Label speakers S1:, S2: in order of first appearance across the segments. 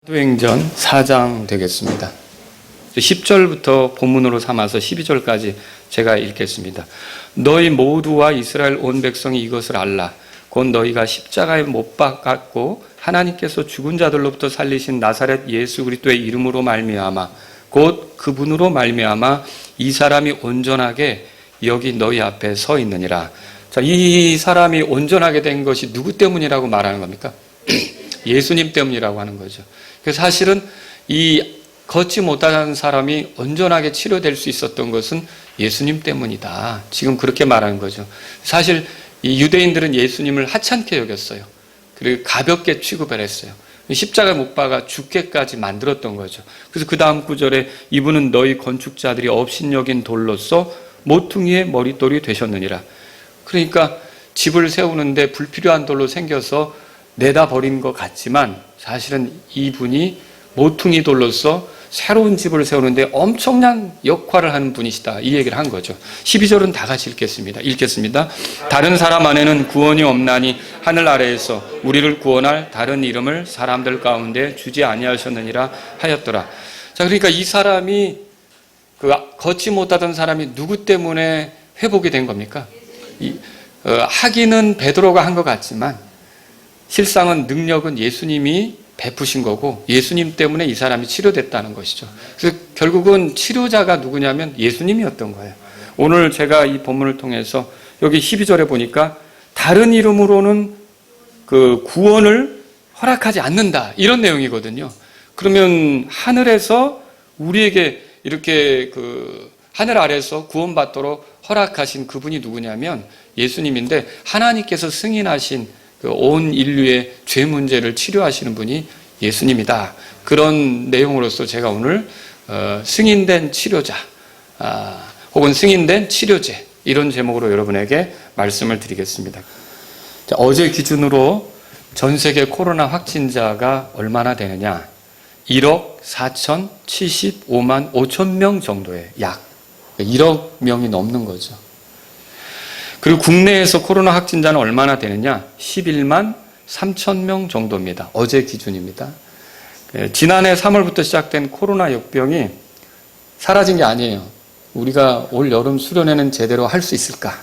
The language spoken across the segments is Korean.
S1: 사도행전 4장 되겠습니다. 10절부터 본문으로 삼아서 12절까지 제가 읽겠습니다. 너희 모두와 이스라엘 온 백성이 이것을 알라. 곧 너희가 십자가에 못 박았고 하나님께서 죽은 자들로부터 살리신 나사렛 예수 그리스도의 이름으로 말미암아 곧 그분으로 말미암아 이 사람이 온전하게 여기 너희 앞에 서 있느니라. 자, 이 사람이 온전하게 된 것이 누구 때문이라고 말하는 겁니까? 예수님 때문이라고 하는 거죠. 그래서 사실은 이 걷지 못하는 사람이 온전하게 치료될 수 있었던 것은 예수님 때문이다. 지금 그렇게 말하는 거죠. 사실 이 유대인들은 예수님을 하찮게 여겼어요. 그리고 가볍게 취급을 했어요. 십자가에 못 박아 죽게까지 만들었던 거죠. 그래서 그 다음 구절에 이분은 너희 건축자들이 업신여긴 돌로서 모퉁이의 머릿돌이 되셨느니라. 그러니까 집을 세우는데 불필요한 돌로 생겨서 내다 버린 것 같지만 사실은 이분이 모퉁이 돌로서 새로운 집을 세우는데 엄청난 역할을 하는 분이시다. 이 얘기를 한 거죠. 12절은 다 같이 읽겠습니다. 다른 사람 안에는 구원이 없나니 하늘 아래에서 우리를 구원할 다른 이름을 사람들 가운데 주지 아니하셨느니라 하였더라. 자, 그러니까 이 사람이 걷지 못하던 사람이 누구 때문에 회복이 된 겁니까? 하기는 베드로가 한 것 같지만 실상은 능력은 예수님이 베푸신 거고 예수님 때문에 이 사람이 치료됐다는 것이죠. 그래서 결국은 치료자가 누구냐면 예수님이었던 거예요. 오늘 제가 이 본문을 통해서 여기 12절에 보니까 다른 이름으로는 그 구원을 허락하지 않는다. 이런 내용이거든요. 그러면 하늘에서 우리에게 이렇게 하늘 아래에서 구원받도록 허락하신 그분이 누구냐면 예수님인데 하나님께서 승인하신 온 인류의 죄 문제를 치료하시는 분이 예수님이다. 그런 내용으로서 제가 오늘 승인된 치료자 혹은 승인된 치료제 이런 제목으로 여러분에게 말씀을 드리겠습니다. 자, 어제 기준으로 전 세계 코로나 확진자가 얼마나 되느냐? 1억 4,075만 5천 명 정도의 약 1억 명이 넘는 거죠. 그리고 국내에서 코로나 확진자는 얼마나 되느냐? 11만 3천 명 정도입니다. 어제 기준입니다. 지난해 3월부터 시작된 코로나 역병이 사라진 게 아니에요. 우리가 올 여름 수련회는 제대로 할 수 있을까?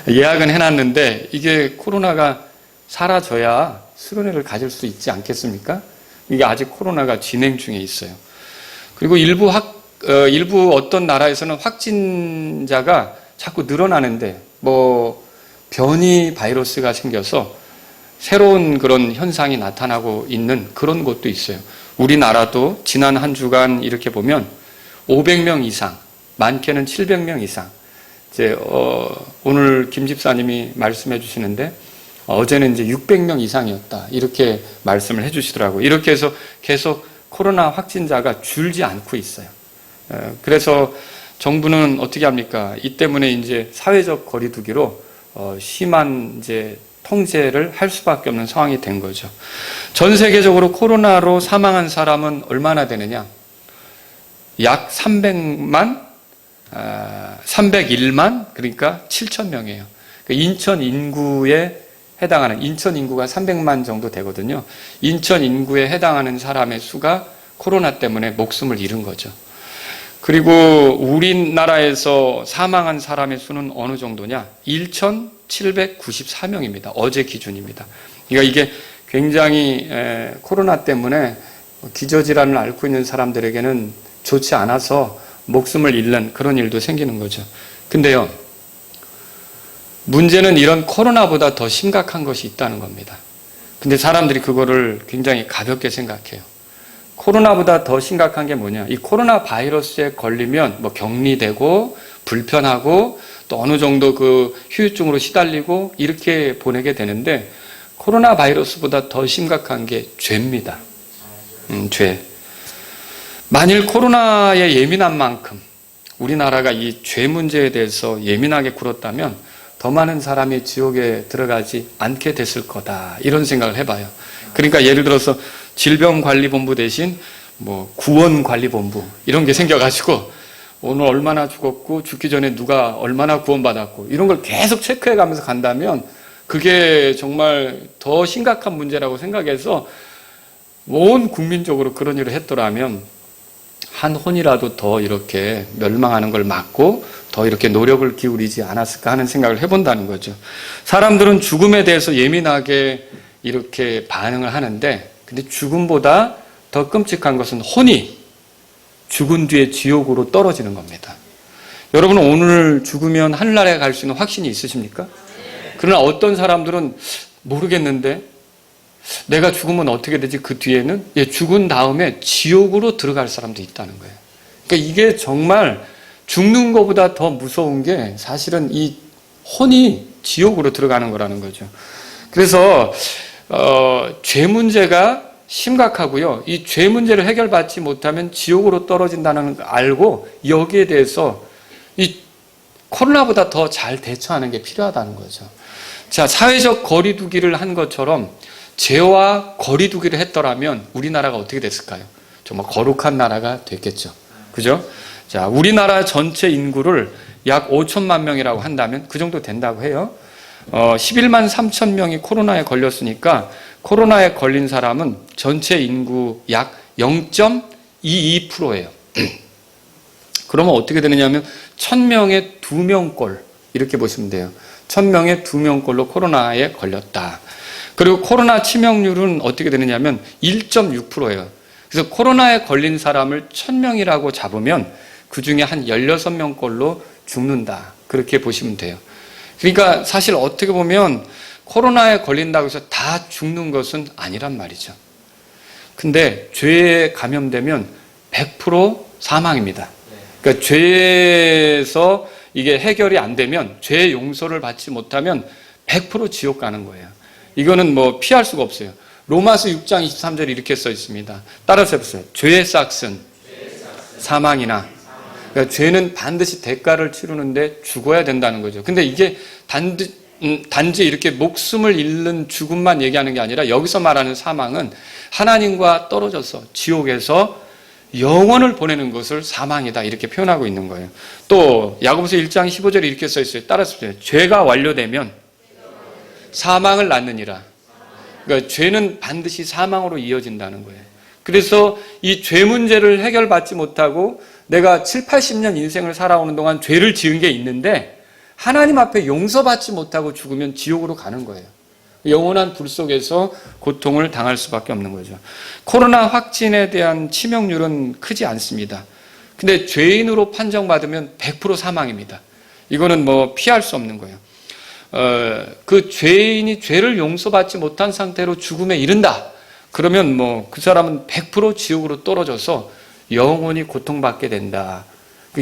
S1: 예약은 해놨는데 이게 코로나가 사라져야 수련회를 가질 수 있지 않겠습니까? 이게 아직 코로나가 진행 중에 있어요. 그리고 일부 어떤 나라에서는 확진자가 자꾸 늘어나는데 변이 바이러스가 생겨서 새로운 그런 현상이 나타나고 있는 그런 곳도 있어요. 우리나라도 지난 한 주간 이렇게 보면 500명 이상, 많게는 700명 이상. 오늘 김 집사님이 말씀해 주시는데 어제는 이제 600명 이상이었다. 이렇게 말씀을 해 주시더라고요. 이렇게 해서 계속 코로나 확진자가 줄지 않고 있어요. 그래서 정부는 어떻게 합니까? 이 때문에 이제 사회적 거리두기로 심한 이제 통제를 할 수밖에 없는 상황이 된 거죠. 전 세계적으로 코로나로 사망한 사람은 얼마나 되느냐? 약 301만 그러니까 7천 명이에요. 인천 인구에 해당하는 인천 인구가 300만 정도 되거든요. 인천 인구에 해당하는 사람의 수가 코로나 때문에 목숨을 잃은 거죠. 그리고 우리나라에서 사망한 사람의 수는 어느 정도냐? 1,794명입니다. 어제 기준입니다. 그러니까 이게 굉장히 코로나 때문에 기저질환을 앓고 있는 사람들에게는 좋지 않아서 목숨을 잃는 그런 일도 생기는 거죠. 근데요, 문제는 이런 코로나보다 더 심각한 것이 있다는 겁니다. 근데 사람들이 그거를 굉장히 가볍게 생각해요. 코로나보다 더 심각한 게 뭐냐? 이 코로나 바이러스에 걸리면 격리되고 불편하고 또 어느 정도 후유증으로 시달리고 이렇게 보내게 되는데 코로나 바이러스보다 더 심각한 게 죄입니다. 죄. 만일 코로나에 예민한 만큼 우리나라가 이 죄 문제에 대해서 예민하게 굴었다면 더 많은 사람이 지옥에 들어가지 않게 됐을 거다. 이런 생각을 해봐요. 그러니까 예를 들어서 질병관리본부 대신 구원관리본부 이런 게 생겨가지고 오늘 얼마나 죽었고 죽기 전에 누가 얼마나 구원받았고 이런 걸 계속 체크해가면서 간다면 그게 정말 더 심각한 문제라고 생각해서 온 국민적으로 그런 일을 했더라면 한 혼이라도 더 이렇게 멸망하는 걸 막고 더 이렇게 노력을 기울이지 않았을까 하는 생각을 해본다는 거죠. 사람들은 죽음에 대해서 예민하게 이렇게 반응을 하는데, 근데 죽음보다 더 끔찍한 것은 혼이 죽은 뒤에 지옥으로 떨어지는 겁니다. 여러분, 오늘 죽으면 하늘나라에 갈 수 있는 확신이 있으십니까? 그러나 어떤 사람들은 모르겠는데 내가 죽으면 어떻게 되지? 그 뒤에는 죽은 다음에 지옥으로 들어갈 사람도 있다는 거예요. 그러니까 이게 정말 죽는 것보다 더 무서운 게 사실은 이 혼이 지옥으로 들어가는 거라는 거죠. 그래서 죄 문제가 심각하고요. 이 죄 문제를 해결받지 못하면 지옥으로 떨어진다는 걸 알고 여기에 대해서 이 코로나보다 더 잘 대처하는 게 필요하다는 거죠. 자, 사회적 거리두기를 한 것처럼 죄와 거리두기를 했더라면 우리나라가 어떻게 됐을까요? 정말 거룩한 나라가 됐겠죠. 그죠? 자, 우리나라 전체 인구를 약 5천만 명이라고 한다면 그 정도 된다고 해요. 11만 3천 명이 코로나에 걸렸으니까 코로나에 걸린 사람은 전체 인구 약 0.22%예요. 그러면 어떻게 되느냐면 1000명에 2명꼴 이렇게 보시면 돼요. 1000명에 2명꼴로 코로나에 걸렸다. 그리고 코로나 치명률은 어떻게 되느냐면 1.6%예요. 그래서 코로나에 걸린 사람을 1000명이라고 잡으면 그 중에 한 16명꼴로 죽는다. 그렇게 보시면 돼요. 그러니까 사실 어떻게 보면 코로나에 걸린다고 해서 다 죽는 것은 아니란 말이죠. 근데 죄에 감염되면 100% 사망입니다. 그러니까 죄에서 이게 해결이 안 되면, 죄의 용서를 받지 못하면 100% 지옥 가는 거예요. 이거는 뭐 피할 수가 없어요. 로마서 6장 23절에 이렇게 써 있습니다. 따라서 해보세요. 죄의 싹은 사망이나. 그러니까 죄는 반드시 대가를 치르는데 죽어야 된다는 거죠. 근데 이게 단지 이렇게 목숨을 잃는 죽음만 얘기하는 게 아니라 여기서 말하는 사망은 하나님과 떨어져서 지옥에서 영혼을 보내는 것을 사망이다 이렇게 표현하고 있는 거예요. 또 야고보서 1장 15절에 이렇게 써 있어요. 따라서 죄가 완료되면 사망을 낳느니라. 그러니까 죄는 반드시 사망으로 이어진다는 거예요. 그래서 이 죄 문제를 해결받지 못하고 내가 7, 80년 인생을 살아오는 동안 죄를 지은 게 있는데 하나님 앞에 용서받지 못하고 죽으면 지옥으로 가는 거예요. 영원한 불 속에서 고통을 당할 수밖에 없는 거죠. 코로나 확진에 대한 치명률은 크지 않습니다. 근데 죄인으로 판정받으면 100% 사망입니다. 이거는 뭐 피할 수 없는 거예요. 그 죄인이 죄를 용서받지 못한 상태로 죽음에 이른다. 그러면 뭐 그 사람은 100% 지옥으로 떨어져서 영원히 고통받게 된다.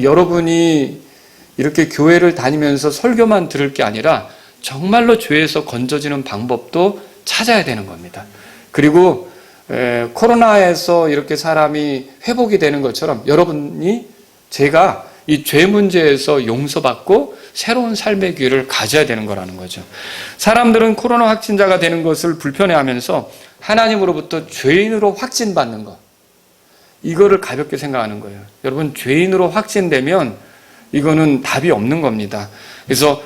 S1: 여러분이 이렇게 교회를 다니면서 설교만 들을 게 아니라 정말로 죄에서 건져지는 방법도 찾아야 되는 겁니다. 그리고 코로나에서 이렇게 사람이 회복이 되는 것처럼 여러분이 제가 이 죄 문제에서 용서받고 새로운 삶의 기회를 가져야 되는 거라는 거죠. 사람들은 코로나 확진자가 되는 것을 불편해하면서 하나님으로부터 죄인으로 확진받는 것, 이거를 가볍게 생각하는 거예요. 여러분, 죄인으로 확진되면 이거는 답이 없는 겁니다. 그래서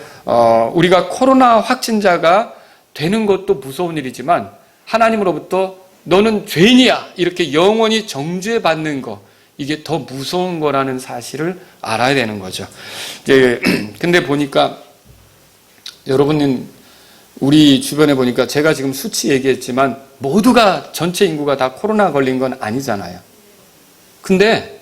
S1: 우리가 코로나 확진자가 되는 것도 무서운 일이지만 하나님으로부터 너는 죄인이야 이렇게 영원히 정죄 받는 거, 이게 더 무서운 거라는 사실을 알아야 되는 거죠. 근데 보니까 여러분은 우리 주변에 보니까 제가 지금 수치 얘기했지만 모두가 전체 인구가 다 코로나 걸린 건 아니잖아요. 근데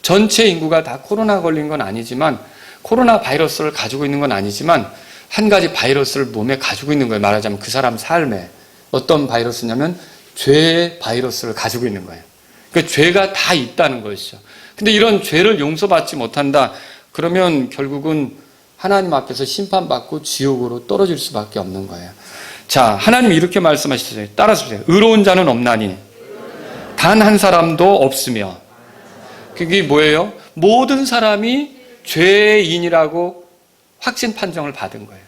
S1: 전체 인구가 다 코로나 걸린 건 아니지만 코로나 바이러스를 가지고 있는 건 아니지만 한 가지 바이러스를 몸에 가지고 있는 거예요. 말하자면 그 사람 삶에. 어떤 바이러스냐면 죄의 바이러스를 가지고 있는 거예요. 그러니까 죄가 다 있다는 것이죠. 근데 이런 죄를 용서받지 못한다. 그러면 결국은 하나님 앞에서 심판받고 지옥으로 떨어질 수밖에 없는 거예요. 자, 하나님이 이렇게 말씀하시잖아요. 따라서 보세요. 의로운 자는 없나니 단 한 사람도 없으며. 그게 뭐예요? 모든 사람이 죄인이라고 확진 판정을 받은 거예요.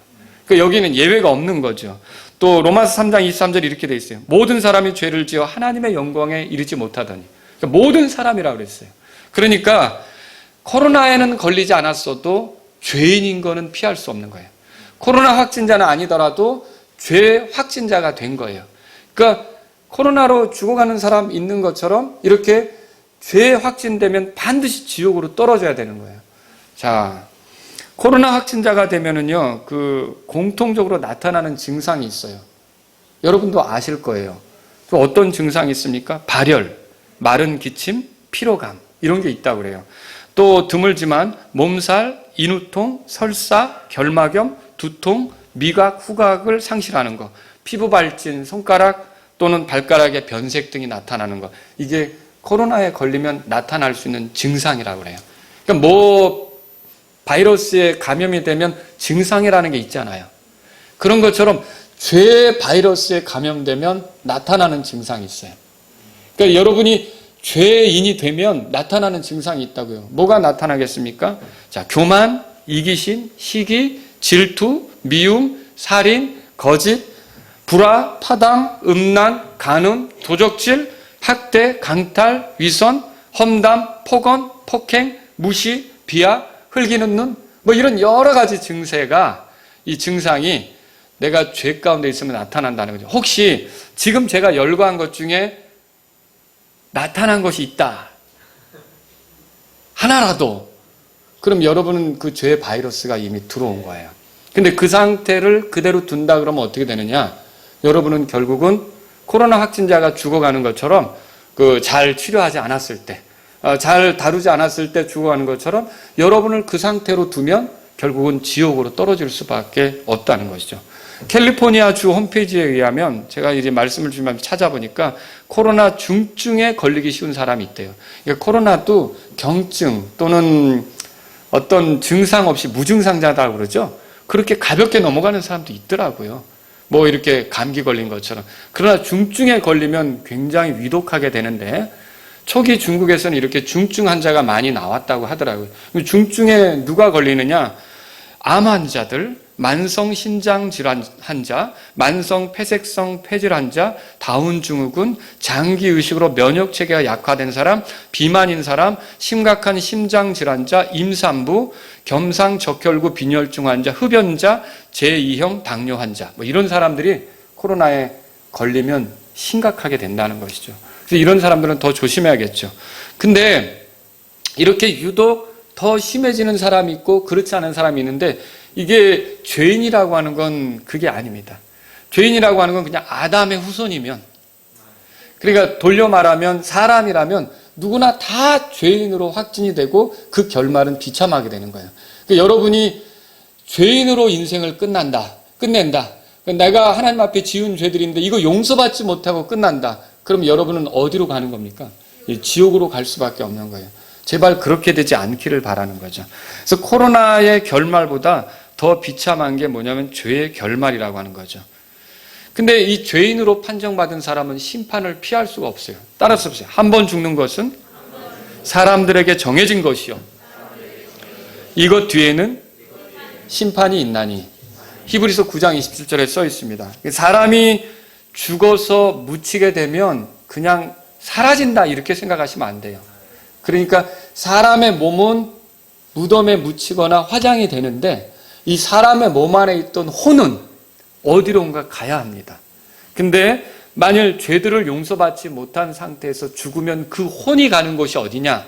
S1: 그러니까 여기는 예외가 없는 거죠. 또 로마서 3장 23절에 이렇게 돼 있어요. 모든 사람이 죄를 지어 하나님의 영광에 이르지 못하더니. 그러니까 모든 사람이라고 그랬어요. 그러니까 코로나에는 걸리지 않았어도 죄인인 거는 피할 수 없는 거예요. 코로나 확진자는 아니더라도 죄 확진자가 된 거예요. 그러니까 코로나로 죽어가는 사람 있는 것처럼 이렇게 죄 확진되면 반드시 지옥으로 떨어져야 되는 거예요. 자, 코로나 확진자가 되면은요, 공통적으로 나타나는 증상이 있어요. 여러분도 아실 거예요. 또 어떤 증상이 있습니까? 발열, 마른 기침, 피로감, 이런 게 있다고 그래요. 또 드물지만 몸살, 인후통, 설사, 결막염, 두통, 미각, 후각을 상실하는 거, 피부 발진, 손가락 또는 발가락의 변색 등이 나타나는 거, 이게 코로나에 걸리면 나타날 수 있는 증상이라고 그래요. 그러니까 바이러스에 감염이 되면 증상이라는 게 있잖아요. 그런 것처럼 죄 바이러스에 감염되면 나타나는 증상이 있어요. 그러니까 여러분이 죄인이 되면 나타나는 증상이 있다고요. 뭐가 나타나겠습니까? 자, 교만, 이기심, 시기, 질투, 미움, 살인, 거짓, 불화, 파당, 음란, 간음, 도적질, 학대, 강탈, 위선, 험담, 폭언, 폭행, 무시, 비하, 흘기는 눈, 뭐 이런 여러 가지 증세가, 이 증상이 내가 죄 가운데 있으면 나타난다는 거죠. 혹시 지금 제가 열거한 것 중에 나타난 것이 있다, 하나라도, 그럼 여러분은 그 죄의 바이러스가 이미 들어온 거예요. 근데 그 상태를 그대로 둔다 그러면 어떻게 되느냐? 여러분은 결국은 코로나 확진자가 죽어가는 것처럼 잘 치료하지 않았을 때, 잘 다루지 않았을 때 죽어가는 것처럼 여러분을 그 상태로 두면 결국은 지옥으로 떨어질 수밖에 없다는 것이죠. 캘리포니아 주 홈페이지에 의하면 제가 이제 말씀을 주면서 찾아보니까 코로나 중증에 걸리기 쉬운 사람이 있대요. 그러니까 코로나도 경증 또는 어떤 증상 없이 무증상자다고 그러죠. 그렇게 가볍게 넘어가는 사람도 있더라고요. 뭐 이렇게 감기 걸린 것처럼. 그러나 중증에 걸리면 굉장히 위독하게 되는데 초기 중국에서는 이렇게 중증 환자가 많이 나왔다고 하더라고요. 중증에 누가 걸리느냐? 암 환자들, 만성 신장 질환 환자, 만성 폐색성 폐질 환자, 다운 증후군, 장기 의식으로 면역 체계가 약화된 사람, 비만인 사람, 심각한 심장 질환자, 임산부, 겸상 적혈구 빈혈증 환자, 흡연자, 제2형 당뇨 환자, 뭐 이런 사람들이 코로나에 걸리면 심각하게 된다는 것이죠. 그래서 이런 사람들은 더 조심해야겠죠. 근데 이렇게 유독 더 심해지는 사람이 있고 그렇지 않은 사람이 있는데 이게 죄인이라고 하는 건 그게 아닙니다. 죄인이라고 하는 건 그냥 아담의 후손이면, 그러니까 돌려 말하면 사람이라면 누구나 다 죄인으로 확진이 되고 그 결말은 비참하게 되는 거예요. 그러니까 여러분이 죄인으로 인생을 끝낸다. 내가 하나님 앞에 지은 죄들인데 이거 용서받지 못하고 끝난다. 그럼 여러분은 어디로 가는 겁니까? 지옥으로 갈 수밖에 없는 거예요. 제발 그렇게 되지 않기를 바라는 거죠. 그래서 코로나의 결말보다 더 비참한 게 뭐냐면 죄의 결말이라고 하는 거죠. 근데 이 죄인으로 판정받은 사람은 심판을 피할 수가 없어요. 따라서 보세요. 한 번 죽는 것은 사람들에게 정해진 것이요. 이것 뒤에는 심판이 있나니. 히브리서 9장 27절에 써 있습니다. 사람이 죽어서 묻히게 되면 그냥 사라진다 이렇게 생각하시면 안 돼요. 그러니까 사람의 몸은 무덤에 묻히거나 화장이 되는데 이 사람의 몸 안에 있던 혼은 어디론가 가야 합니다. 근데 만일 죄들을 용서받지 못한 상태에서 죽으면 그 혼이 가는 곳이 어디냐?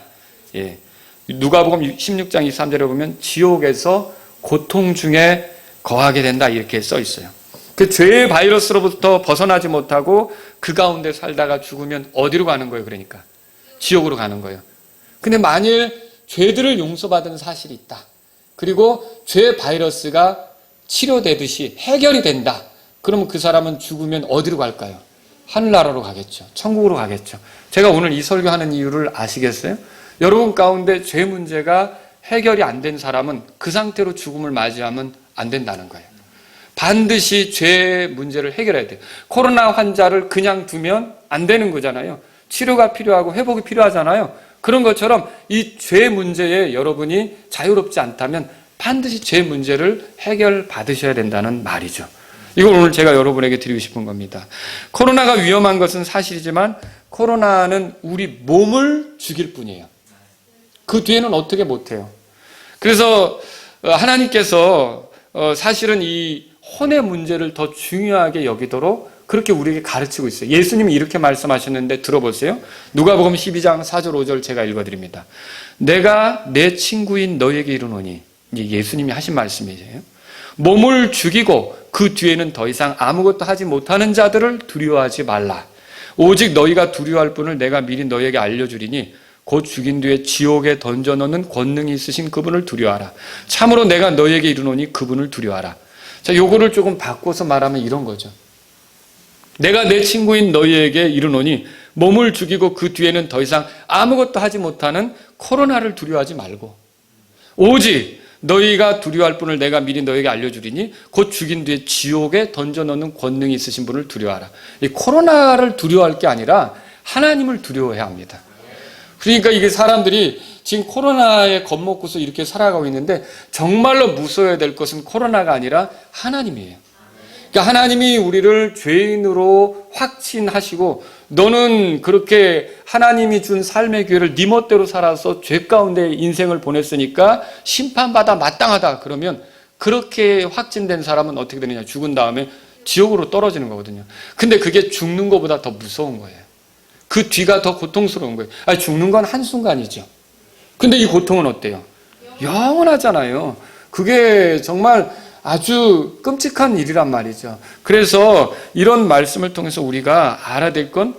S1: 누가복음 16장 23절에 보면 지옥에서 고통 중에 거하게 된다 이렇게 써 있어요. 그 죄의 바이러스로부터 벗어나지 못하고 그 가운데 살다가 죽으면 어디로 가는 거예요? 그러니까 지옥으로 가는 거예요. 근데 만일 죄들을 용서받은 사실이 있다. 그리고 죄 바이러스가 치료되듯이 해결이 된다. 그러면 그 사람은 죽으면 어디로 갈까요? 하늘나라로 가겠죠. 천국으로 가겠죠. 제가 오늘 이 설교하는 이유를 아시겠어요? 여러분 가운데 죄 문제가 해결이 안 된 사람은 그 상태로 죽음을 맞이하면 안 된다는 거예요. 반드시 죄 문제를 해결해야 돼요. 코로나 환자를 그냥 두면 안 되는 거잖아요. 치료가 필요하고 회복이 필요하잖아요. 그런 것처럼 이 죄 문제에 여러분이 자유롭지 않다면 반드시 죄 문제를 해결받으셔야 된다는 말이죠. 이걸 오늘 제가 여러분에게 드리고 싶은 겁니다. 코로나가 위험한 것은 사실이지만 코로나는 우리 몸을 죽일 뿐이에요. 그 뒤에는 어떻게 못해요. 그래서 하나님께서 사실은 이 혼의 문제를 더 중요하게 여기도록 그렇게 우리에게 가르치고 있어요. 예수님이 이렇게 말씀하셨는데 들어보세요. 누가복음 12장 4절 5절 제가 읽어드립니다. 내가 내 친구인 너에게 이르노니, 이게 예수님이 하신 말씀이에요. 몸을 죽이고 그 뒤에는 더 이상 아무것도 하지 못하는 자들을 두려워하지 말라. 오직 너희가 두려워할 분을 내가 미리 너희에게 알려주리니 곧 죽인 뒤에 지옥에 던져넣는 권능이 있으신 그분을 두려워하라. 참으로 내가 너희에게 이르노니 그분을 두려워하라. 자, 요거를 조금 바꿔서 말하면 이런 거죠. 내가 내 친구인 너희에게 이르노니 몸을 죽이고 그 뒤에는 더 이상 아무것도 하지 못하는 코로나를 두려워하지 말고 오직 너희가 두려워할 분을 내가 미리 너희에게 알려주리니 곧 죽인 뒤에 지옥에 던져넣는 권능이 있으신 분을 두려워하라. 이 코로나를 두려워할 게 아니라 하나님을 두려워해야 합니다. 그러니까 이게 사람들이 지금 코로나에 겁먹고서 이렇게 살아가고 있는데 정말로 무서워야 될 것은 코로나가 아니라 하나님이에요. 그러니까 하나님이 우리를 죄인으로 확신하시고 너는 그렇게 하나님이 준 삶의 기회를 네 멋대로 살아서 죄 가운데 인생을 보냈으니까 심판받아 마땅하다. 그러면 그렇게 확진된 사람은 어떻게 되느냐. 죽은 다음에 지옥으로 떨어지는 거거든요. 근데 그게 죽는 것보다 더 무서운 거예요. 그 뒤가 더 고통스러운 거예요. 아니, 죽는 건 한순간이죠. 근데 이 고통은 어때요? 영원하잖아요. 그게 정말 아주 끔찍한 일이란 말이죠. 그래서 이런 말씀을 통해서 우리가 알아야 될 건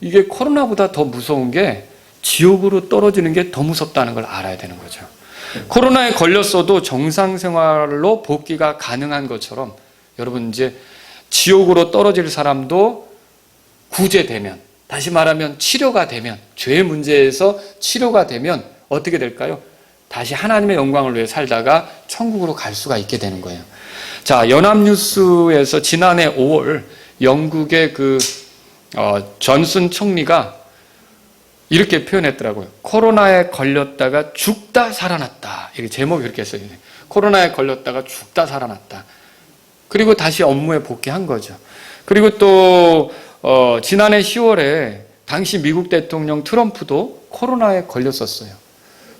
S1: 이게 코로나보다 더 무서운 게 지옥으로 떨어지는 게 더 무섭다는 걸 알아야 되는 거죠. 코로나에 걸렸어도 정상생활로 복귀가 가능한 것처럼 여러분 이제 지옥으로 떨어질 사람도 구제되면, 다시 말하면 치료가 되면, 죄의 문제에서 치료가 되면 어떻게 될까요? 다시 하나님의 영광을 위해 살다가 천국으로 갈 수가 있게 되는 거예요. 자, 연합뉴스에서 지난해 5월 영국의 존슨 총리가 이렇게 표현했더라고요. 코로나에 걸렸다가 죽다 살아났다. 이게 제목이 그렇게 했어요. 코로나에 걸렸다가 죽다 살아났다. 그리고 다시 업무에 복귀한 거죠. 그리고 또 지난해 10월에 당시 미국 대통령 트럼프도 코로나에 걸렸었어요.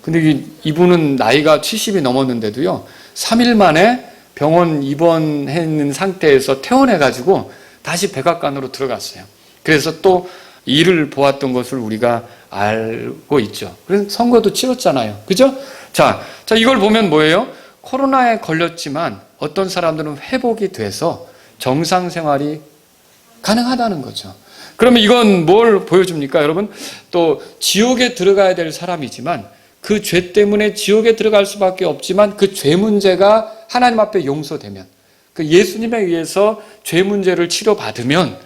S1: 근데 이분은 나이가 70이 넘었는데도요, 3일 만에 병원 입원했는 상태에서 퇴원해가지고 다시 백악관으로 들어갔어요. 그래서 또 일을 보았던 것을 우리가 알고 있죠. 그래서 선거도 치렀잖아요. 그죠? 자, 이걸 보면 뭐예요? 코로나에 걸렸지만 어떤 사람들은 회복이 돼서 정상 생활이 가능하다는 거죠. 그러면 이건 뭘 보여줍니까? 여러분, 또 지옥에 들어가야 될 사람이지만 그 죄 때문에 지옥에 들어갈 수밖에 없지만 그 죄 문제가 하나님 앞에 용서되면, 그 예수님에 의해서 죄 문제를 치료받으면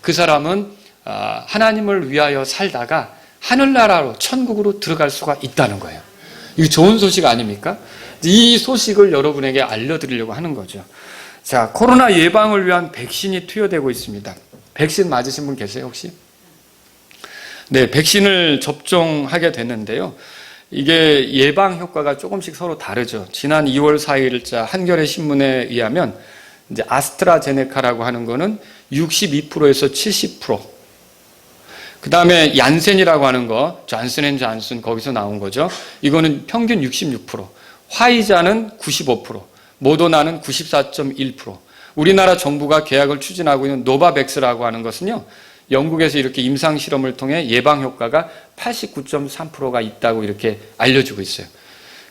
S1: 그 사람은 하나님을 위하여 살다가 하늘나라로, 천국으로 들어갈 수가 있다는 거예요. 이게 좋은 소식 아닙니까? 이 소식을 여러분에게 알려드리려고 하는 거죠. 자, 코로나 예방을 위한 백신이 투여되고 있습니다. 백신 맞으신 분 계세요, 혹시? 네, 백신을 접종하게 됐는데요. 이게 예방 효과가 조금씩 서로 다르죠. 지난 2월 4일자 한겨레 신문에 의하면 이제 아스트라제네카라고 하는 거는 62%에서 70%. 그 다음에 얀센이라고 하는 거, 존슨앤존슨 거기서 나온 거죠. 이거는 평균 66%. 화이자는 95%. 모더나는 94.1%. 우리나라 정부가 계약을 추진하고 있는 노바백스라고 하는 것은요, 영국에서 이렇게 임상실험을 통해 예방 효과가 89.3%가 있다고 이렇게 알려주고 있어요.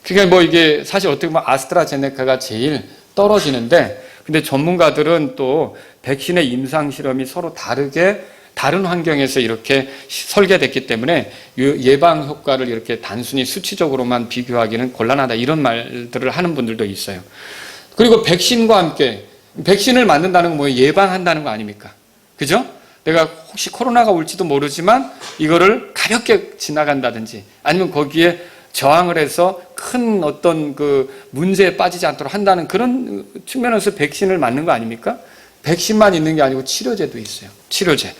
S1: 그러니까 뭐 이게 사실 어떻게 보면 아스트라제네카가 제일 떨어지는데, 근데 전문가들은 또 백신의 임상실험이 서로 다르게 다른 환경에서 이렇게 설계됐기 때문에 예방 효과를 이렇게 단순히 수치적으로만 비교하기는 곤란하다, 이런 말들을 하는 분들도 있어요. 그리고 백신과 함께, 백신을 만든다는 건 뭐예요? 예방한다는 거 아닙니까? 그죠? 내가 혹시 코로나가 올지도 모르지만 이거를 가볍게 지나간다든지 아니면 거기에 저항을 해서 큰 어떤 그 문제에 빠지지 않도록 한다는 그런 측면에서 백신을 맞는 거 아닙니까? 백신만 있는 게 아니고 치료제도 있어요. 치료제.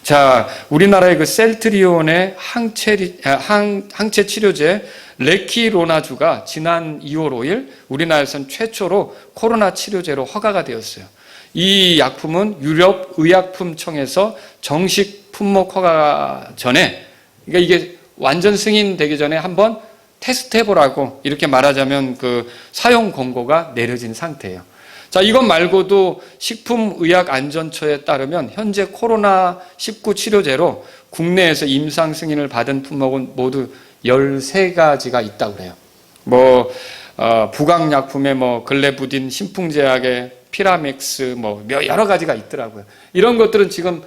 S1: 자, 우리나라의 그 셀트리온의 항체 치료제 레키로나주가 지난 2월 5일 우리나라에선 최초로 코로나 치료제로 허가가 되었어요. 이 약품은 유럽 의약품청에서 정식 품목 허가 전에, 그러니까 이게 완전 승인되기 전에 한번 테스트 해보라고, 이렇게 말하자면 그 사용 권고가 내려진 상태예요. 자, 이것 말고도 식품의약안전처에 따르면 현재 코로나19 치료제로 국내에서 임상 승인을 받은 품목은 모두 13가지가 있다고 그래요. 부강약품에 글레부딘, 신풍제약에 피라맥스, 여러 가지가 있더라고요. 이런 것들은 지금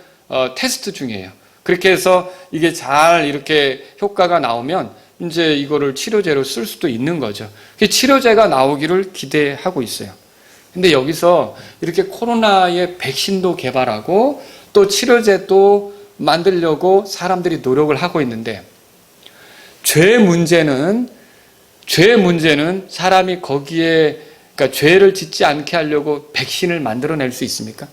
S1: 테스트 중이에요. 그렇게 해서 이게 잘 이렇게 효과가 나오면 이제 이거를 치료제로 쓸 수도 있는 거죠. 치료제가 나오기를 기대하고 있어요. 근데 여기서 이렇게 코로나의 백신도 개발하고 또 치료제도 만들려고 사람들이 노력을 하고 있는데, 죄 문제는 사람이 거기에, 그러니까 죄를 짓지 않게 하려고 백신을 만들어낼 수 있습니까?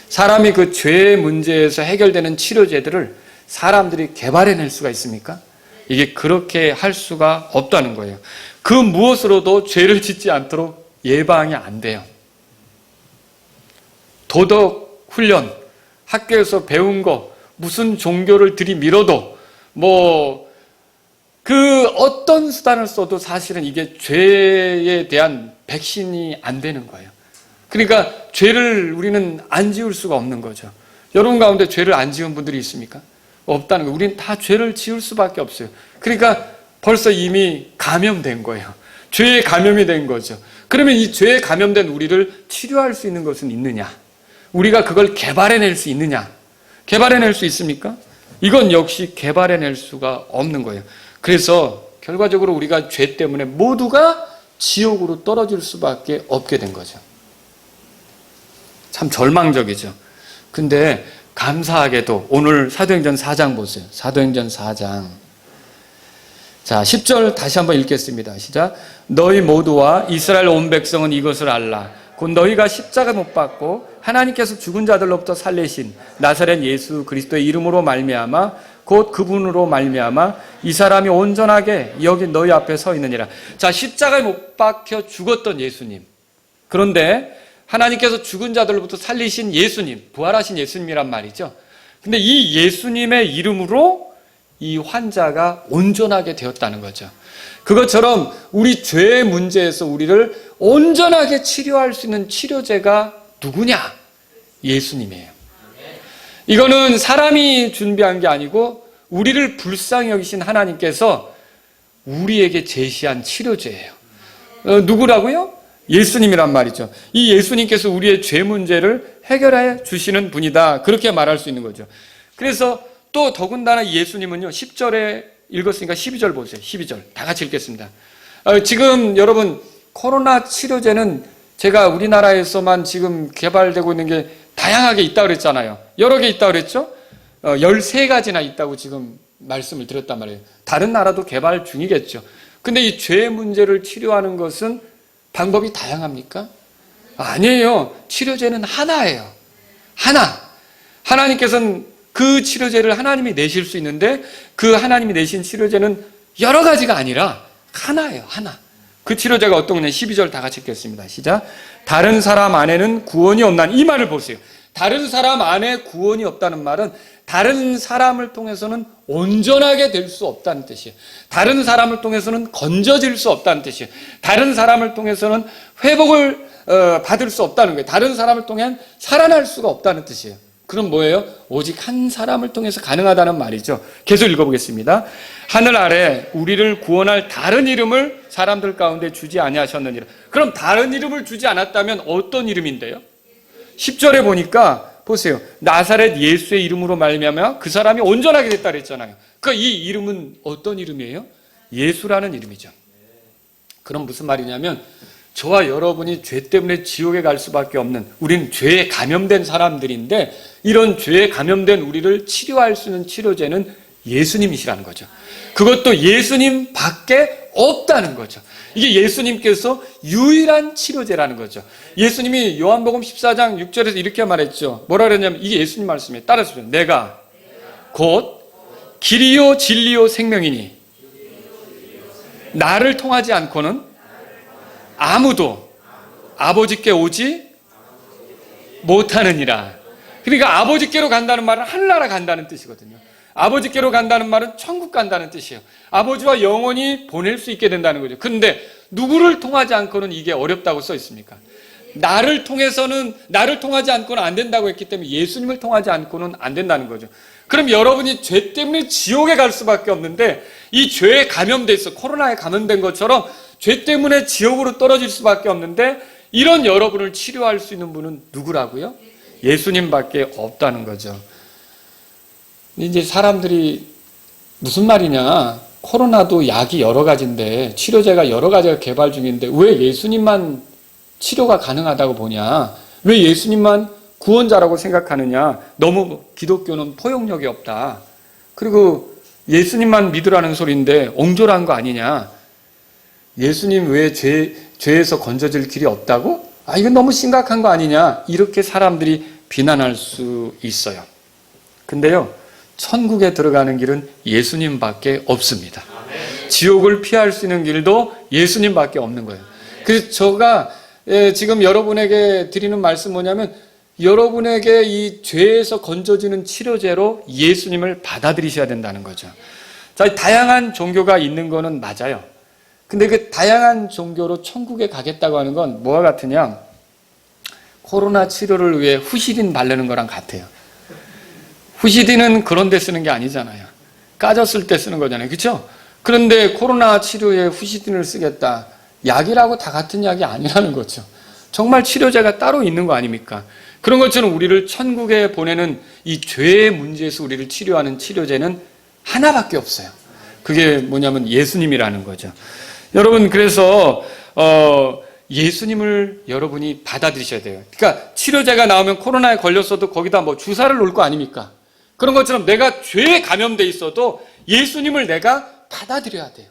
S1: 사람이 그 죄 문제에서 해결되는 치료제들을 사람들이 개발해낼 수가 있습니까? 이게 그렇게 할 수가 없다는 거예요. 그 무엇으로도 죄를 짓지 않도록 예방이 안 돼요. 도덕 훈련, 학교에서 배운 거, 무슨 종교를 들이밀어도 그 어떤 수단을 써도 사실은 이게 죄에 대한 백신이 안 되는 거예요. 그러니까 죄를 우리는 안 지을 수가 없는 거죠. 여러분 가운데 죄를 안 지은 분들이 있습니까? 없다는 거예요. 우리는 다 죄를 지을 수밖에 없어요. 그러니까 벌써 이미 감염된 거예요. 죄에 감염이 된 거죠. 그러면 이 죄에 감염된 우리를 치료할 수 있는 것은 있느냐? 우리가 그걸 개발해낼 수 있느냐? 개발해낼 수 있습니까? 이건 역시 개발해낼 수가 없는 거예요. 그래서 결과적으로 우리가 죄 때문에 모두가 지옥으로 떨어질 수밖에 없게 된 거죠. 참 절망적이죠. 근데 감사하게도 오늘 사도행전 4장 보세요. 사도행전 4장. 자, 10절 다시 한번 읽겠습니다. 시작. 너희 모두와 이스라엘 온 백성은 이것을 알라. 곧 너희가 십자가 못 박고 하나님께서 죽은 자들로부터 살리신 나사렛 예수 그리스도의 이름으로 말미암아 곧 그분으로 말미암아 이 사람이 온전하게 여기 너희 앞에 서 있느니라. 자, 십자가에 못 박혀 죽었던 예수님. 그런데 하나님께서 죽은 자들로부터 살리신 예수님, 부활하신 예수님이란 말이죠. 근데 이 예수님의 이름으로 이 환자가 온전하게 되었다는 거죠. 그것처럼 우리 죄의 문제에서 우리를 온전하게 치료할 수 있는 치료제가 누구냐? 예수님이에요. 이거는 사람이 준비한 게 아니고 우리를 불쌍히 여기신 하나님께서 우리에게 제시한 치료제예요. 누구라고요? 예수님이란 말이죠. 이 예수님께서 우리의 죄 문제를 해결해 주시는 분이다. 그렇게 말할 수 있는 거죠. 그래서 또 더군다나 예수님은요, 10절에 읽었으니까 12절 보세요. 12절. 다 같이 읽겠습니다. 지금 여러분, 코로나 치료제는 제가 우리나라에서만 지금 개발되고 있는 게 다양하게 있다고 그랬잖아요. 여러 개 있다고 그랬죠? 13가지나 있다고 지금 말씀을 드렸단 말이에요. 다른 나라도 개발 중이겠죠. 근데 이 죄 문제를 치료하는 것은 방법이 다양합니까? 아니에요. 치료제는 하나예요. 하나. 하나님께서는 그 치료제를 하나님이 내실 수 있는데 그 하나님이 내신 치료제는 여러 가지가 아니라 하나예요. 하나. 그 치료제가 어떤 거냐? 12절 다 같이 읽겠습니다. 시작. 다른 사람 안에는 구원이 없나니. 이 말을 보세요. 다른 사람 안에 구원이 없다는 말은 다른 사람을 통해서는 온전하게 될 수 없다는 뜻이에요. 다른 사람을 통해서는 건져질 수 없다는 뜻이에요. 다른 사람을 통해서는 회복을 받을 수 없다는 거예요. 다른 사람을 통해 살아날 수가 없다는 뜻이에요. 그럼 뭐예요? 오직 한 사람을 통해서 가능하다는 말이죠. 계속 읽어보겠습니다. 하늘 아래 우리를 구원할 다른 이름을 사람들 가운데 주지 아니하셨느니라. 그럼 다른 이름을 주지 않았다면 어떤 이름인데요? 10절에 보니까 보세요. 나사렛 예수의 이름으로 말미암아 그 사람이 온전하게 됐다 그랬잖아요. 그러니까 이 이름은 어떤 이름이에요? 예수라는 이름이죠. 그럼 무슨 말이냐면 저와 여러분이 죄 때문에 지옥에 갈 수밖에 없는, 우리는 죄에 감염된 사람들인데 이런 죄에 감염된 우리를 치료할 수 있는 치료제는 예수님이시라는 거죠. 그것도 예수님 밖에 없다는 거죠. 이게 예수님께서 유일한 치료제라는 거죠. 예수님이 요한복음 14장 6절에서 이렇게 말했죠. 뭐라 그랬냐면 이게 예수님 말씀이에요. 따라서 내가 곧 길이요 진리요 생명이니 나를 통하지 않고는 아무도 아버지께 오지 못하느니라. 그러니까 아버지께로 간다는 말은 하늘나라 간다는 뜻이거든요. 아버지께로 간다는 말은 천국 간다는 뜻이에요. 아버지와 영원히 보낼 수 있게 된다는 거죠. 그런데 누구를 통하지 않고는 이게 어렵다고 써 있습니까? 나를 통하지 않고는 안 된다고 했기 때문에 예수님을 통하지 않고는 안 된다는 거죠. 그럼 여러분이 죄 때문에 지옥에 갈 수밖에 없는데, 이 죄에 감염돼 있어, 코로나에 감염된 것처럼 죄 때문에 지옥으로 떨어질 수밖에 없는데, 이런 여러분을 치료할 수 있는 분은 누구라고요? 예수님밖에 없다는 거죠. 이제 사람들이 무슨 말이냐, 코로나도 약이 여러 가지인데, 치료제가 여러 가지가 개발 중인데 왜 예수님만 치료가 가능하다고 보냐, 왜 예수님만 구원자라고 생각하느냐, 너무 기독교는 포용력이 없다, 그리고 예수님만 믿으라는 소리인데 옹졸한 거 아니냐, 예수님 외에 죄에서 건져질 길이 없다고? 이건 너무 심각한 거 아니냐, 이렇게 사람들이 비난할 수 있어요. 근데요, 천국에 들어가는 길은 예수님밖에 없습니다. 지옥을 피할 수 있는 길도 예수님밖에 없는 거예요. 그래서 제가 지금 여러분에게 드리는 말씀 뭐냐면, 여러분에게 이 죄에서 건져지는 치료제로 예수님을 받아들이셔야 된다는 거죠. 자, 다양한 종교가 있는 거는 맞아요. 근데 그 다양한 종교로 천국에 가겠다고 하는 건 뭐와 같으냐, 코로나 치료를 위해 후시딘 바르는 거랑 같아요. 후시딘은 그런 데 쓰는 게 아니잖아요. 까졌을 때 쓰는 거잖아요. 그렇죠? 그런데 코로나 치료에 후시딘을 쓰겠다, 약이라고 다 같은 약이 아니라는 거죠. 정말 치료제가 따로 있는 거 아닙니까? 그런 것처럼 우리를 천국에 보내는 이 죄의 문제에서 우리를 치료하는 치료제는 하나밖에 없어요. 그게 뭐냐면 예수님이라는 거죠. 여러분, 그래서 예수님을 여러분이 받아들이셔야 돼요. 그러니까 치료제가 나오면 코로나에 걸렸어도 거기다 뭐 주사를 놓을 거 아닙니까? 그런 것처럼 내가 죄에 감염돼 있어도 예수님을 내가 받아들여야 돼요.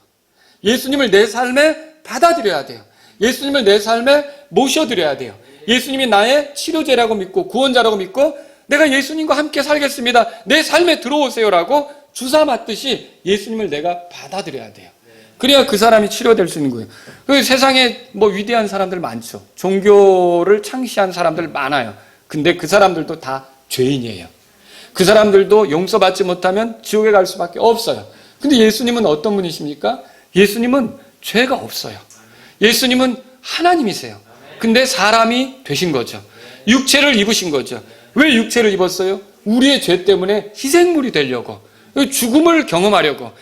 S1: 예수님을 내 삶에 받아들여야 돼요. 예수님을 내 삶에 모셔드려야 돼요. 예수님이 나의 치료제라고 믿고 구원자라고 믿고, 내가 예수님과 함께 살겠습니다, 내 삶에 들어오세요라고 주사 맞듯이 예수님을 내가 받아들여야 돼요. 그래야 그 사람이 치료될 수 있는 거예요. 그 세상에 뭐 위대한 사람들 많죠. 종교를 창시한 사람들 많아요. 근데 그 사람들도 다 죄인이에요. 그 사람들도 용서받지 못하면 지옥에 갈 수밖에 없어요. 근데 예수님은 어떤 분이십니까? 예수님은 죄가 없어요. 예수님은 하나님이세요. 근데 사람이 되신 거죠. 육체를 입으신 거죠. 왜 육체를 입었어요? 우리의 죄 때문에 희생물이 되려고, 죽음을 경험하려고.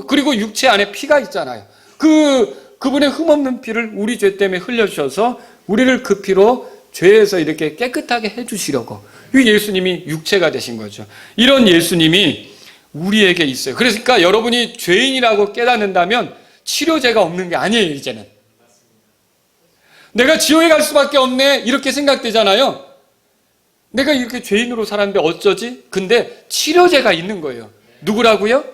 S1: 그리고 육체 안에 피가 있잖아요. 그분의 흠없는 피를 우리 죄 때문에 흘려주셔서 우리를 그 피로 죄에서 이렇게 깨끗하게 해주시려고, 이 예수님이 육체가 되신 거죠. 이런 예수님이 우리에게 있어요. 그러니까 여러분이 죄인이라고 깨닫는다면 치료제가 없는 게 아니에요. 이제는 내가 지옥에 갈 수밖에 없네, 이렇게 생각되잖아요. 내가 이렇게 죄인으로 살았는데 어쩌지? 근데 치료제가 있는 거예요. 누구라고요?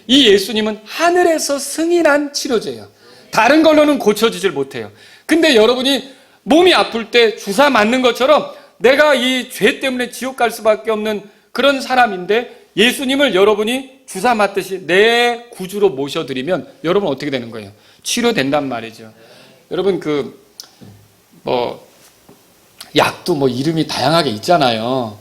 S1: 이 예수님은 하늘에서 승인한 치료제예요. 다른 걸로는 고쳐지질 못해요. 근데 여러분이 몸이 아플 때 주사 맞는 것처럼 내가 이 죄 때문에 지옥 갈 수밖에 없는 그런 사람인데, 예수님을 여러분이 주사 맞듯이 내 구주로 모셔드리면 여러분 어떻게 되는 거예요? 치료된단 말이죠. 여러분, 약도 이름이 다양하게 있잖아요.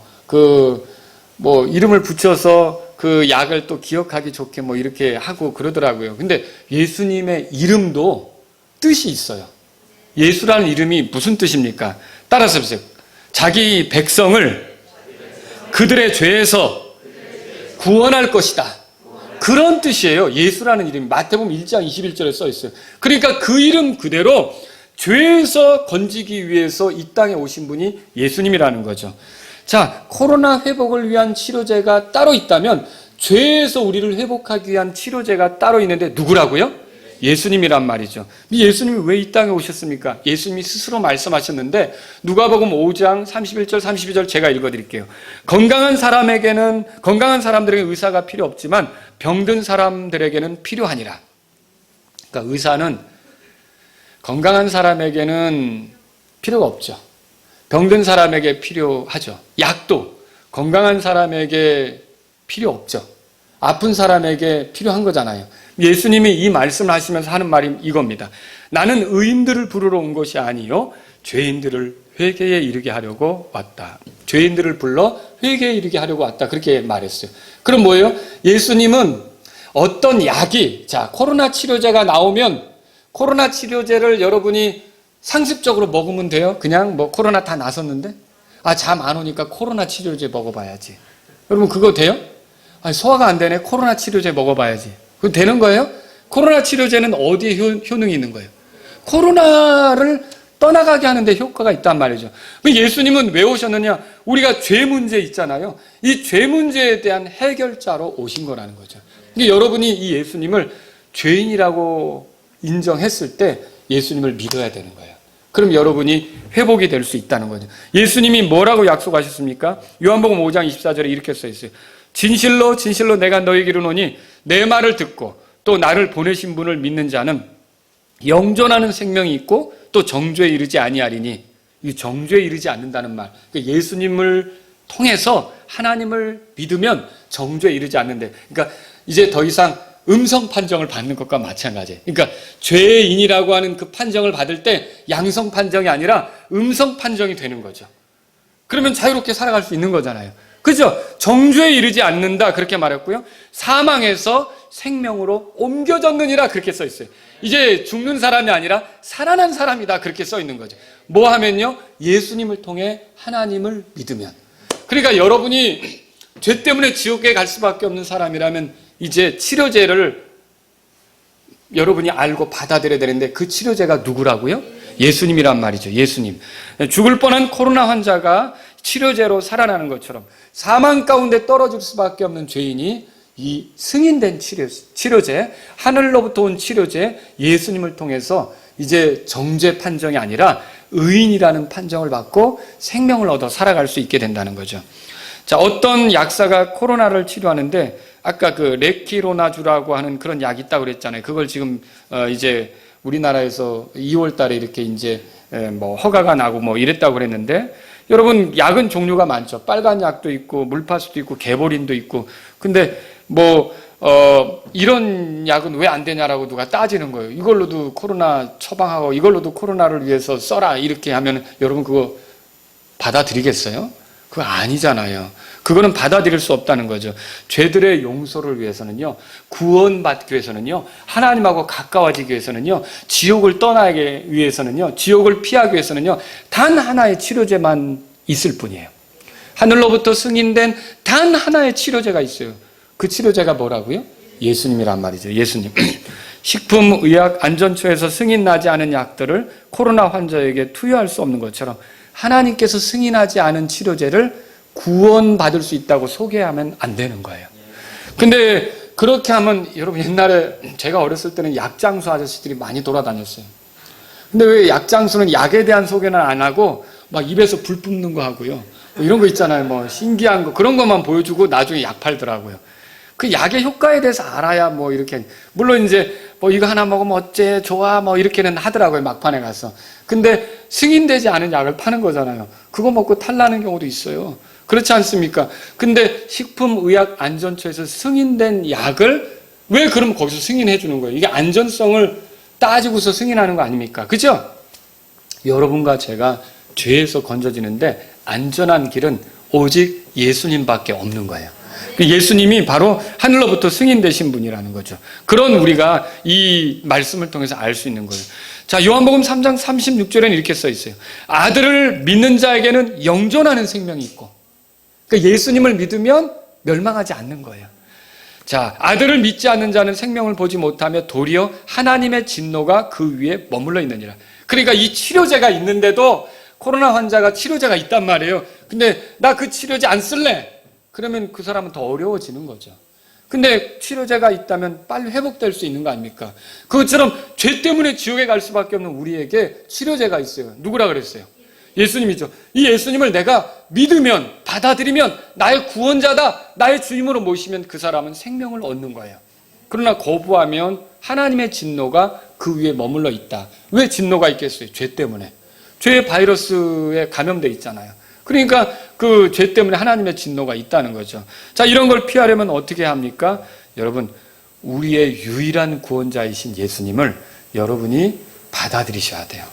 S1: 이름을 붙여서 그 약을 또 기억하기 좋게 이렇게 하고 그러더라고요. 근데 예수님의 이름도 뜻이 있어요. 예수라는 이름이 무슨 뜻입니까? 따라서 보세요. 자기 백성을 그들의 죄에서 구원할 것이다, 그런 뜻이에요. 예수라는 이름이 마태복음 1장 21절에 써 있어요. 그러니까 그 이름 그대로 죄에서 건지기 위해서 이 땅에 오신 분이 예수님이라는 거죠. 자, 코로나 회복을 위한 치료제가 따로 있다면 죄에서 우리를 회복하기 위한 치료제가 따로 있는데 누구라고요? 예수님이란 말이죠. 예수님이 왜 이 땅에 오셨습니까? 예수님이 스스로 말씀하셨는데, 누가복음 5장 31절 32절 제가 읽어드릴게요. 건강한 사람들에게 의사가 필요 없지만 병든 사람들에게는 필요하니라. 그러니까 의사는 건강한 사람에게는 필요가 없죠. 병든 사람에게 필요하죠. 약도 건강한 사람에게 필요 없죠. 아픈 사람에게 필요한 거잖아요. 예수님이 이 말씀을 하시면서 하는 말이 이겁니다. 나는 의인들을 부르러 온 것이 아니요 죄인들을 회개에 이르게 하려고 왔다. 죄인들을 불러 회개에 이르게 하려고 왔다. 그렇게 말했어요. 그럼 뭐예요? 예수님은 어떤 약이, 코로나 치료제가 나오면 코로나 치료제를 여러분이 상습적으로 먹으면 돼요? 그냥 뭐 코로나 다 나섰는데? 잠 안 오니까 코로나 치료제 먹어봐야지. 여러분 그거 돼요? 소화가 안 되네. 코로나 치료제 먹어봐야지. 그거 되는 거예요? 코로나 치료제는 어디에 효능이 있는 거예요? 코로나를 떠나가게 하는데 효과가 있단 말이죠. 예수님은 왜 오셨느냐? 우리가 죄 문제 있잖아요. 이 죄 문제에 대한 해결자로 오신 거라는 거죠. 그러니까 여러분이 이 예수님을 죄인이라고 인정했을 때 예수님을 믿어야 되는 거예요. 그럼 여러분이 회복이 될 수 있다는 거죠. 예수님이 뭐라고 약속하셨습니까? 요한복음 5장 24절에 이렇게 써 있어요. 진실로 진실로 내가 너에게 이르노니 내 말을 듣고 또 나를 보내신 분을 믿는 자는 영존하는 생명이 있고 또 정죄에 이르지 아니하리니, 이 정죄에 이르지 않는다는 말. 그러니까 예수님을 통해서 하나님을 믿으면 정죄에 이르지 않는데, 그러니까 이제 더 이상 음성 판정을 받는 것과 마찬가지예요. 그러니까 죄인이라고 하는 그 판정을 받을 때 양성 판정이 아니라 음성 판정이 되는 거죠. 그러면 자유롭게 살아갈 수 있는 거잖아요. 그죠? 정죄에 이르지 않는다 그렇게 말했고요. 사망에서 생명으로 옮겨졌느니라 그렇게 써 있어요. 이제 죽는 사람이 아니라 살아난 사람이다 그렇게 써 있는 거죠. 뭐 하면요? 예수님을 통해 하나님을 믿으면. 그러니까 여러분이 죄 때문에 지옥에 갈 수밖에 없는 사람이라면 이제 치료제를 여러분이 알고 받아들여야 되는데, 그 치료제가 누구라고요? 예수님이란 말이죠. 예수님. 죽을 뻔한 코로나 환자가 치료제로 살아나는 것처럼 사망 가운데 떨어질 수밖에 없는 죄인이 이 승인된 치료제, 하늘로부터 온 치료제, 예수님을 통해서 이제 정죄 판정이 아니라 의인이라는 판정을 받고 생명을 얻어 살아갈 수 있게 된다는 거죠. 자, 어떤 약사가 코로나를 치료하는데 아까 그 레키로나주라고 하는 그런 약이 있다고 그랬잖아요. 그걸 지금 이제 우리나라에서 2월 달에 이렇게 이제 뭐 허가가 나고 뭐 이랬다고 그랬는데, 여러분 약은 종류가 많죠. 빨간 약도 있고 물파스도 있고 개보린도 있고. 근데 이런 약은 왜 안 되냐라고 누가 따지는 거예요. 이걸로도 코로나 처방하고 이걸로도 코로나를 위해서 써라 이렇게 하면 여러분 그거 받아들이겠어요? 그거 아니잖아요. 그거는 받아들일 수 없다는 거죠. 죄들의 용서를 위해서는요, 구원받기 위해서는요, 하나님하고 가까워지기 위해서는요, 지옥을 떠나기 위해서는요, 지옥을 피하기 위해서는요, 단 하나의 치료제만 있을 뿐이에요. 하늘로부터 승인된 단 하나의 치료제가 있어요. 그 치료제가 뭐라고요? 예수님이란 말이죠. 예수님. 식품의약안전처에서 승인나지 않은 약들을 코로나 환자에게 투여할 수 없는 것처럼 하나님께서 승인하지 않은 치료제를 구원받을 수 있다고 소개하면 안 되는 거예요. 근데 그렇게 하면, 여러분 옛날에 제가 어렸을 때는 약장수 아저씨들이 많이 돌아다녔어요. 근데 왜 약장수는 약에 대한 소개는 안 하고 막 입에서 불 뿜는 거 하고요, 뭐 이런 거 있잖아요. 뭐 신기한 거 그런 것만 보여주고 나중에 약 팔더라고요. 그 약의 효과에 대해서 알아야 뭐 이렇게, 물론 이제 뭐 이거 하나 먹으면 어째 좋아 뭐 이렇게는 하더라고요, 막판에 가서. 근데 승인되지 않은 약을 파는 거잖아요. 그거 먹고 탈나는 경우도 있어요. 그렇지 않습니까? 근데 식품의약안전처에서 승인된 약을 왜 그럼 거기서 승인해 주는 거예요? 이게 안전성을 따지고서 승인하는 거 아닙니까? 그죠? 여러분과 제가 죄에서 건져지는데 안전한 길은 오직 예수님밖에 없는 거예요. 예수님이 바로 하늘로부터 승인되신 분이라는 거죠. 그런 우리가 이 말씀을 통해서 알 수 있는 거예요. 자, 요한복음 3장 36절에는 이렇게 써 있어요. 아들을 믿는 자에게는 영존하는 생명이 있고, 그러니까 예수님을 믿으면 멸망하지 않는 거예요. 자, 아들을 믿지 않는 자는 생명을 보지 못하며 도리어 하나님의 진노가 그 위에 머물러 있느니라. 그러니까 이 치료제가 있는데도 코로나 환자가 치료제가 있단 말이에요. 근데 나 그 치료제 안 쓸래. 그러면 그 사람은 더 어려워지는 거죠. 근데 치료제가 있다면 빨리 회복될 수 있는 거 아닙니까? 그것처럼 죄 때문에 지옥에 갈 수밖에 없는 우리에게 치료제가 있어요. 누구라 그랬어요? 예수님이죠. 이 예수님을 내가 믿으면, 받아들이면 나의 구원자다, 나의 주임으로 모시면 그 사람은 생명을 얻는 거예요. 그러나 거부하면 하나님의 진노가 그 위에 머물러 있다. 왜 진노가 있겠어요? 죄 때문에. 죄의 바이러스에 감염돼 있잖아요. 그러니까 그 죄 때문에 하나님의 진노가 있다는 거죠. 자, 이런 걸 피하려면 어떻게 합니까? 여러분, 우리의 유일한 구원자이신 예수님을 여러분이 받아들이셔야 돼요.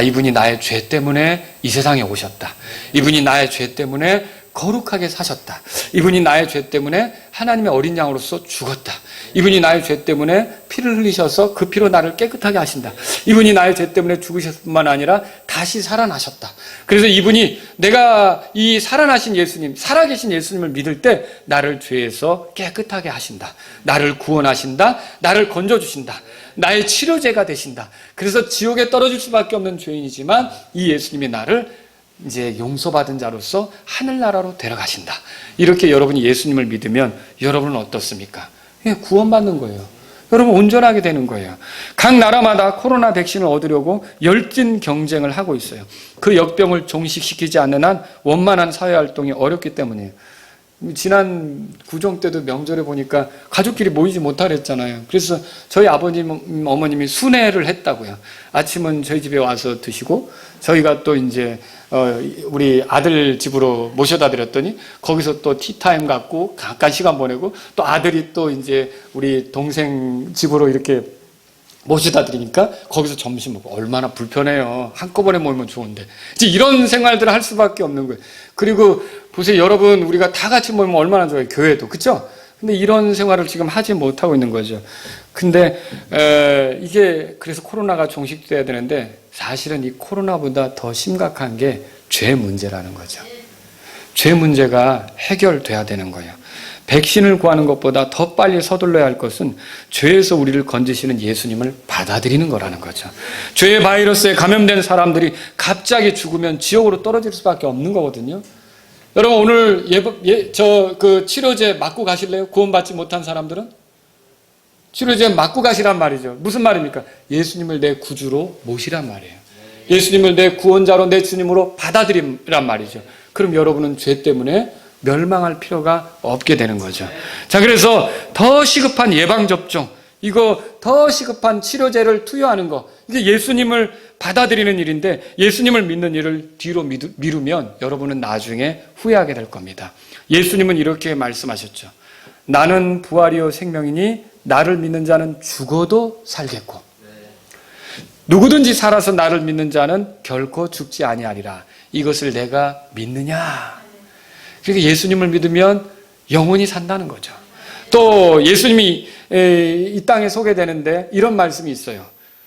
S1: 이분이 나의 죄 때문에 이 세상에 오셨다. 이분이 나의 죄 때문에 거룩하게 사셨다. 이분이 나의 죄 때문에 하나님의 어린 양으로서 죽었다. 이분이 나의 죄 때문에 피를 흘리셔서 그 피로 나를 깨끗하게 하신다. 이분이 나의 죄 때문에 죽으셨을 뿐만 아니라 다시 살아나셨다. 그래서 이분이 내가 이 살아나신 예수님, 살아계신 예수님을 믿을 때 나를 죄에서 깨끗하게 하신다. 나를 구원하신다. 나를 건져주신다. 나의 치료제가 되신다. 그래서 지옥에 떨어질 수밖에 없는 죄인이지만 이 예수님이 나를 이제 용서받은 자로서 하늘나라로 데려가신다. 이렇게 여러분이 예수님을 믿으면 여러분은 어떻습니까? 구원받는 거예요. 여러분 온전하게 되는 거예요. 각 나라마다 코로나 백신을 얻으려고 열띤 경쟁을 하고 있어요. 그 역병을 종식시키지 않는 한 원만한 사회활동이 어렵기 때문이에요. 지난 구정 때도 명절에 보니까 가족끼리 모이지 못하랬잖아요. 그래서 저희 아버님, 어머님이 순회를 했다고요. 아침은 저희 집에 와서 드시고 저희가 또 이제 우리 아들 집으로 모셔다 드렸더니 거기서 또 티타임 갖고 잠깐 시간 보내고 또 아들이 또 이제 우리 동생 집으로 이렇게 모셔다 드리니까 거기서 점심 먹고 얼마나 불편해요. 한꺼번에 모이면 좋은데. 이제 이런 생활들을 할 수밖에 없는 거예요. 그리고 보세요. 여러분 우리가 다 같이 모이면 얼마나 좋아요. 교회도. 그렇죠? 근데 이런 생활을 지금 하지 못하고 있는 거죠. 근데 이게 그래서 코로나가 종식돼야 되는데 사실은 이 코로나보다 더 심각한 게 죄 문제라는 거죠. 죄 문제가 해결돼야 되는 거예요. 백신을 구하는 것보다 더 빨리 서둘러야 할 것은 죄에서 우리를 건지시는 예수님을 받아들이는 거라는 거죠. 죄의 바이러스에 감염된 사람들이 갑자기 죽으면 지옥으로 떨어질 수밖에 없는 거거든요. 여러분 오늘 그 치료제 맞고 가실래요? 구원받지 못한 사람들은? 치료제 맞고 가시란 말이죠. 무슨 말입니까? 예수님을 내 구주로 모시란 말이에요. 예수님을 내 구원자로 내 주님으로 받아들이란 말이죠. 그럼 여러분은 죄 때문에 멸망할 필요가 없게 되는 거죠. 자, 그래서 더 시급한 예방접종, 이거 더 시급한 치료제를 투여하는 거, 이게 예수님을 받아들이는 일인데 예수님을 믿는 일을 뒤로 미루면 여러분은 나중에 후회하게 될 겁니다. 예수님은 이렇게 말씀하셨죠. 나는 부활이요 생명이니 나를 믿는 자는 죽어도 살겠고 누구든지 살아서 나를 믿는 자는 결코 죽지 아니하리라. 이것을 내가 믿느냐? 그러니까 예수님을 믿으면 영원히 산다는 거죠. 또 예수님이 이 땅에 소개되는데 이런 말씀이 있어요.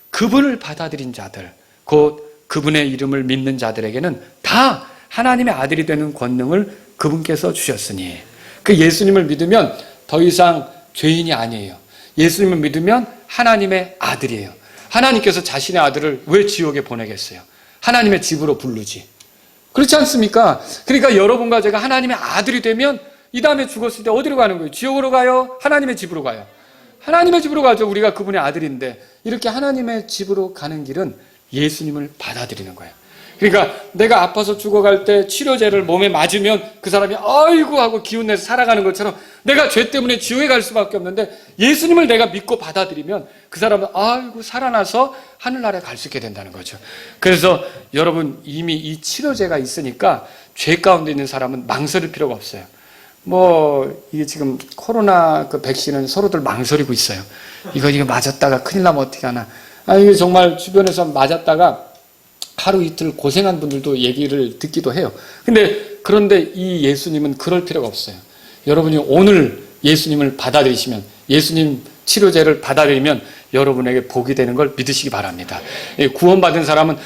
S1: 그분을 받아들인 자들, 곧 그분의 이름을 믿는 자들에게는 다 하나님의 아들이 되는 권능을 그분께서 주셨으니, 그 예수님을 믿으면 더 이상 죄인이 아니에요. 예수님을 믿으면 하나님의 아들이에요. 하나님께서 자신의 아들을 왜 지옥에 보내겠어요? 하나님의 집으로 부르지. 그렇지 않습니까? 그러니까 여러분과 제가 하나님의 아들이 되면 이 다음에 죽었을 때 어디로 가는 거예요? 지옥으로 가요? 하나님의 집으로 가요? 하나님의 집으로 가죠. 우리가 그분의 아들인데. 이렇게 하나님의 집으로 가는 길은 예수님을 받아들이는 거예요. 그러니까 내가 아파서 죽어갈 때 치료제를 몸에 맞으면 그 사람이 아이고 하고 기운내서 살아가는 것처럼 내가 죄 때문에 지옥에 갈 수밖에 없는데 예수님을 내가 믿고 받아들이면 그 사람은 아이고 살아나서 하늘나라에 갈 수 있게 된다는 거죠. 그래서 여러분 이미 이 치료제가 있으니까 죄 가운데 있는 사람은 망설일 필요가 없어요. 이게 지금 코로나 그 백신은 서로들 망설이고 있어요. 이거 맞았다가 큰일 나면 어떻게 하나. 이게 정말 주변에서 맞았다가 하루 이틀 고생한 분들도 얘기를 듣기도 해요. 그런데 이 예수님은 그럴 필요가 없어요. 여러분이 오늘 예수님을 받아들이시면, 예수님 치료제를 받아들이면 여러분에게 복이 되는 걸 믿으시기 바랍니다. 구원받은 사람은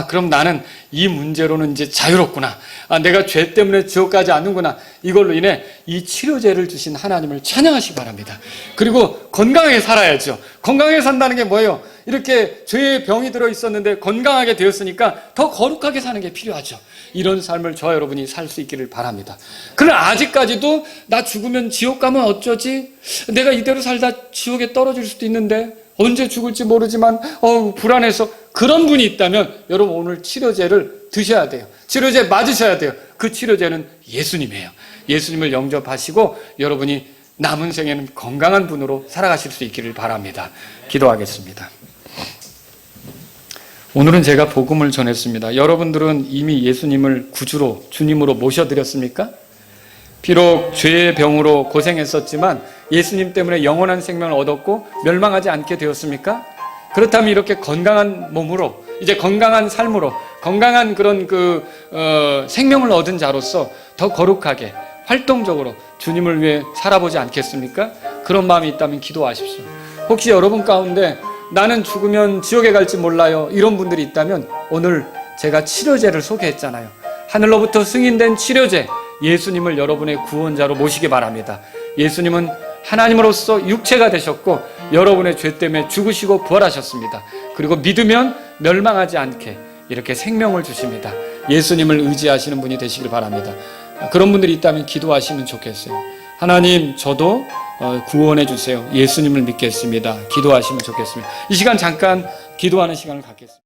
S1: 그럼 나는 이 문제로는 이제 자유롭구나. 내가 죄 때문에 지옥 가지 않는구나. 이걸로 인해 이 치료제를 주신 하나님을 찬양하시기 바랍니다. 그리고 건강하게 살아야죠. 건강하게 산다는 게 뭐예요? 이렇게 죄의 병이 들어 있었는데 건강하게 되었으니까 더 거룩하게 사는 게 필요하죠. 이런 삶을 저와 여러분이 살 수 있기를 바랍니다. 그러나 아직까지도 나 죽으면 지옥 가면 어쩌지? 내가 이대로 살다 지옥에 떨어질 수도 있는데 언제 죽을지 모르지만 불안해서, 그런 분이 있다면 여러분 오늘 치료제를 드셔야 돼요. 치료제 맞으셔야 돼요. 그 치료제는 예수님이에요. 예수님을 영접하시고 여러분이 남은 생에는 건강한 분으로 살아가실 수 있기를 바랍니다. 기도하겠습니다. 오늘은 제가 복음을 전했습니다. 여러분들은 이미 예수님을 구주로, 주님으로 모셔드렸습니까? 비록 죄의 병으로 고생했었지만 예수님 때문에 영원한 생명을 얻었고 멸망하지 않게 되었습니까? 그렇다면 이렇게 건강한 몸으로 이제 건강한 삶으로, 건강한 그런 생명을 얻은 자로서 더 거룩하게, 활동적으로 주님을 위해 살아보지 않겠습니까? 그런 마음이 있다면 기도하십시오. 혹시 여러분 가운데 나는 죽으면 지옥에 갈지 몰라요, 이런 분들이 있다면 오늘 제가 치료제를 소개했잖아요. 하늘로부터 승인된 치료제, 예수님을 여러분의 구원자로 모시기 바랍니다. 예수님은 하나님으로서 육체가 되셨고 여러분의 죄 때문에 죽으시고 부활하셨습니다. 그리고 믿으면 멸망하지 않게 이렇게 생명을 주십니다. 예수님을 의지하시는 분이 되시길 바랍니다. 그런 분들이 있다면 기도하시면 좋겠어요. 하나님, 저도 구원해 주세요. 예수님을 믿겠습니다. 기도하시면 좋겠습니다. 이 시간 잠깐 기도하는 시간을 갖겠습니다.